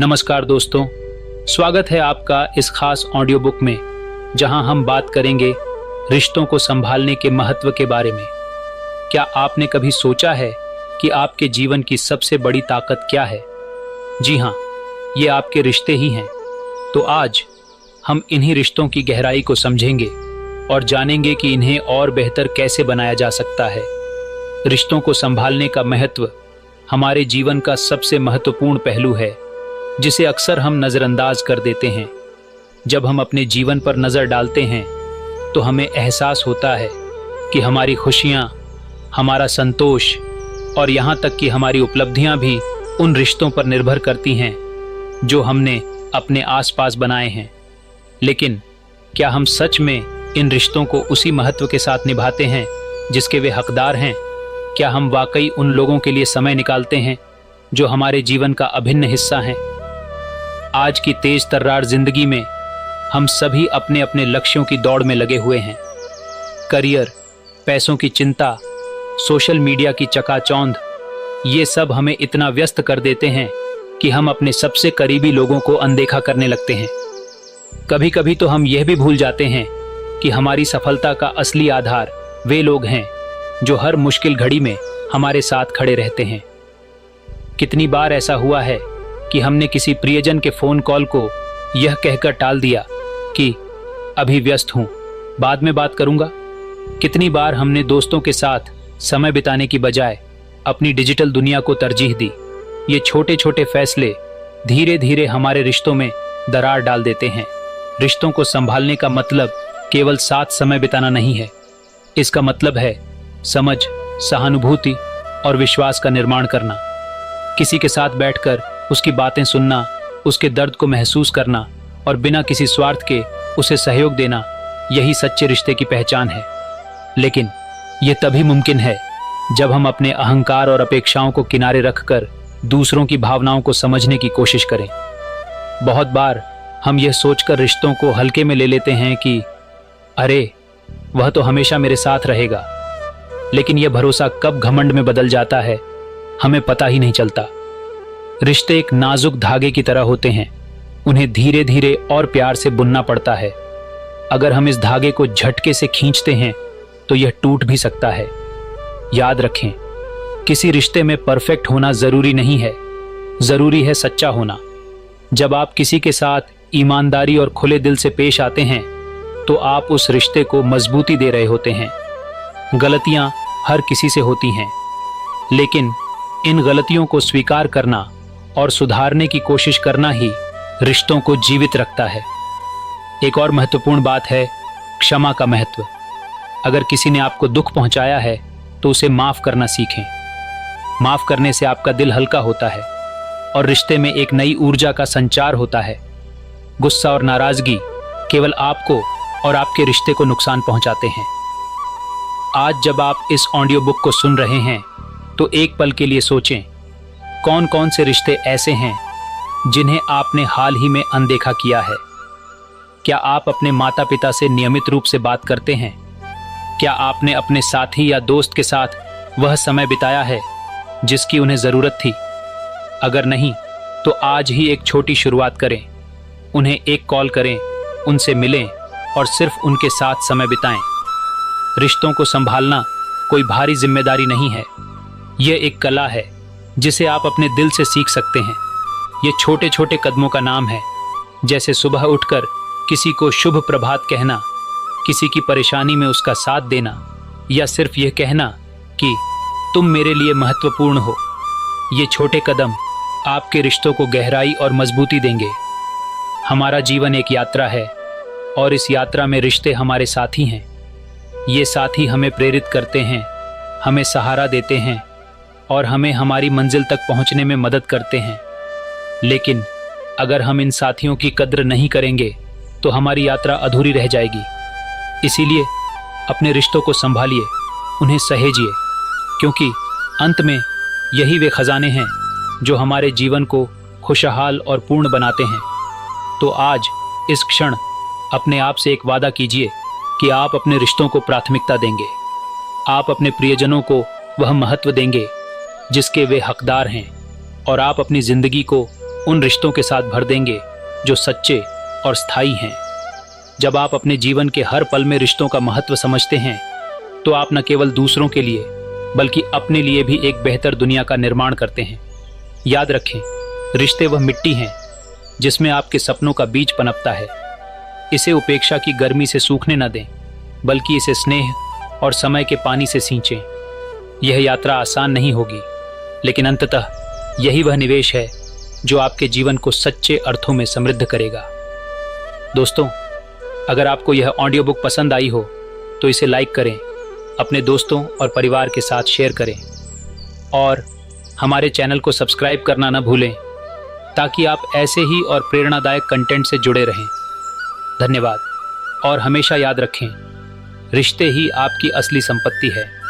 नमस्कार दोस्तों, स्वागत है आपका इस खास ऑडियो बुक में जहां हम बात करेंगे रिश्तों को संभालने के महत्व के बारे में। क्या आपने कभी सोचा है कि आपके जीवन की सबसे बड़ी ताकत क्या है? जी हाँ, ये आपके रिश्ते ही हैं। तो आज हम इन्हीं रिश्तों की गहराई को समझेंगे और जानेंगे कि इन्हें और बेहतर कैसे बनाया जा सकता है। रिश्तों को संभालने का महत्व हमारे जीवन का सबसे महत्वपूर्ण पहलू है, जिसे अक्सर हम नज़रअंदाज कर देते हैं। जब हम अपने जीवन पर नज़र डालते हैं तो हमें एहसास होता है कि हमारी खुशियाँ, हमारा संतोष और यहाँ तक कि हमारी उपलब्धियाँ भी उन रिश्तों पर निर्भर करती हैं जो हमने अपने आसपास बनाए हैं। लेकिन क्या हम सच में इन रिश्तों को उसी महत्व के साथ निभाते हैं जिसके वे हकदार हैं? क्या हम वाकई उन लोगों के लिए समय निकालते हैं जो हमारे जीवन का अभिन्न हिस्सा हैं? आज की तेज तर्रार जिंदगी में हम सभी अपने अपने लक्ष्यों की दौड़ में लगे हुए हैं। करियर, पैसों की चिंता, सोशल मीडिया की चकाचौंध, ये सब हमें इतना व्यस्त कर देते हैं कि हम अपने सबसे करीबी लोगों को अनदेखा करने लगते हैं। कभी कभी तो हम यह भी भूल जाते हैं कि हमारी सफलता का असली आधार वे लोग हैं जो हर मुश्किल घड़ी में हमारे साथ खड़े रहते हैं। कितनी बार ऐसा हुआ है कि हमने किसी प्रियजन के फोन कॉल को यह कहकर टाल दिया कि अभी व्यस्त हूं, बाद में बात करूंगा। कितनी बार हमने दोस्तों के साथ समय बिताने की बजाय अपनी डिजिटल दुनिया को तरजीह दी। ये छोटे छोटे फैसले धीरे धीरे हमारे रिश्तों में दरार डाल देते हैं। रिश्तों को संभालने का मतलब केवल साथ समय बिताना नहीं है। इसका मतलब है समझ, सहानुभूति और विश्वास का निर्माण करना। किसी के साथ बैठकर उसकी बातें सुनना, उसके दर्द को महसूस करना और बिना किसी स्वार्थ के उसे सहयोग देना, यही सच्चे रिश्ते की पहचान है। लेकिन यह तभी मुमकिन है जब हम अपने अहंकार और अपेक्षाओं को किनारे रखकर दूसरों की भावनाओं को समझने की कोशिश करें। बहुत बार हम यह सोचकर रिश्तों को हल्के में ले लेते हैं कि अरे, वह तो हमेशा मेरे साथ रहेगा। लेकिन यह भरोसा कब घमंड में बदल जाता है, हमें पता ही नहीं चलता। रिश्ते एक नाजुक धागे की तरह होते हैं। उन्हें धीरे धीरे और प्यार से बुनना पड़ता है। अगर हम इस धागे को झटके से खींचते हैं तो यह टूट भी सकता है। याद रखें, किसी रिश्ते में परफेक्ट होना जरूरी नहीं है, जरूरी है सच्चा होना। जब आप किसी के साथ ईमानदारी और खुले दिल से पेश आते हैं तो आप उस रिश्ते को मजबूती दे रहे होते हैं। गलतियां हर किसी से होती हैं, लेकिन इन गलतियों को स्वीकार करना और सुधारने की कोशिश करना ही रिश्तों को जीवित रखता है। एक और महत्वपूर्ण बात है क्षमा का महत्व। अगर किसी ने आपको दुख पहुंचाया है तो उसे माफ करना सीखें। माफ करने से आपका दिल हल्का होता है और रिश्ते में एक नई ऊर्जा का संचार होता है। गुस्सा और नाराजगी केवल आपको और आपके रिश्ते को नुकसान पहुंचाते हैं। आज जब आप इस ऑडियो बुक को सुन रहे हैं तो एक पल के लिए सोचें, कौन कौन से रिश्ते ऐसे हैं जिन्हें आपने हाल ही में अनदेखा किया है? क्या आप अपने माता पिता से नियमित रूप से बात करते हैं? क्या आपने अपने साथी या दोस्त के साथ वह समय बिताया है जिसकी उन्हें जरूरत थी? अगर नहीं तो आज ही एक छोटी शुरुआत करें। उन्हें एक कॉल करें, उनसे मिलें और सिर्फ उनके साथ समय बिताएं। रिश्तों को संभालना कोई भारी जिम्मेदारी नहीं है, यह एक कला है जिसे आप अपने दिल से सीख सकते हैं। ये छोटे छोटे कदमों का नाम है, जैसे सुबह उठकर किसी को शुभ प्रभात कहना, किसी की परेशानी में उसका साथ देना, या सिर्फ यह कहना कि तुम मेरे लिए महत्वपूर्ण हो। ये छोटे कदम आपके रिश्तों को गहराई और मजबूती देंगे। हमारा जीवन एक यात्रा है और इस यात्रा में रिश्ते हमारे साथी हैं। ये साथी हमें प्रेरित करते हैं, हमें सहारा देते हैं और हमें हमारी मंजिल तक पहुंचने में मदद करते हैं। लेकिन अगर हम इन साथियों की कद्र नहीं करेंगे तो हमारी यात्रा अधूरी रह जाएगी। इसीलिए अपने रिश्तों को संभालिए, उन्हें सहेजिए, क्योंकि अंत में यही वे खजाने हैं जो हमारे जीवन को खुशहाल और पूर्ण बनाते हैं। तो आज इस क्षण अपने आप से एक वादा कीजिए कि आप अपने रिश्तों को प्राथमिकता देंगे। आप अपने प्रियजनों को वह महत्व देंगे जिसके वे हकदार हैं और आप अपनी जिंदगी को उन रिश्तों के साथ भर देंगे जो सच्चे और स्थायी हैं। जब आप अपने जीवन के हर पल में रिश्तों का महत्व समझते हैं तो आप न केवल दूसरों के लिए बल्कि अपने लिए भी एक बेहतर दुनिया का निर्माण करते हैं। याद रखें, रिश्ते वह मिट्टी हैं जिसमें आपके सपनों का बीज पनपता है। इसे उपेक्षा की गर्मी से सूखने न दें, बल्कि इसे स्नेह और समय के पानी से सींचें। यह यात्रा आसान नहीं होगी, लेकिन अंततः यही वह निवेश है जो आपके जीवन को सच्चे अर्थों में समृद्ध करेगा। दोस्तों, अगर आपको यह ऑडियो बुक पसंद आई हो तो इसे लाइक करें, अपने दोस्तों और परिवार के साथ शेयर करें और हमारे चैनल को सब्सक्राइब करना न भूलें ताकि आप ऐसे ही और प्रेरणादायक कंटेंट से जुड़े रहें। धन्यवाद और हमेशा याद रखें, रिश्ते ही आपकी असली संपत्ति है।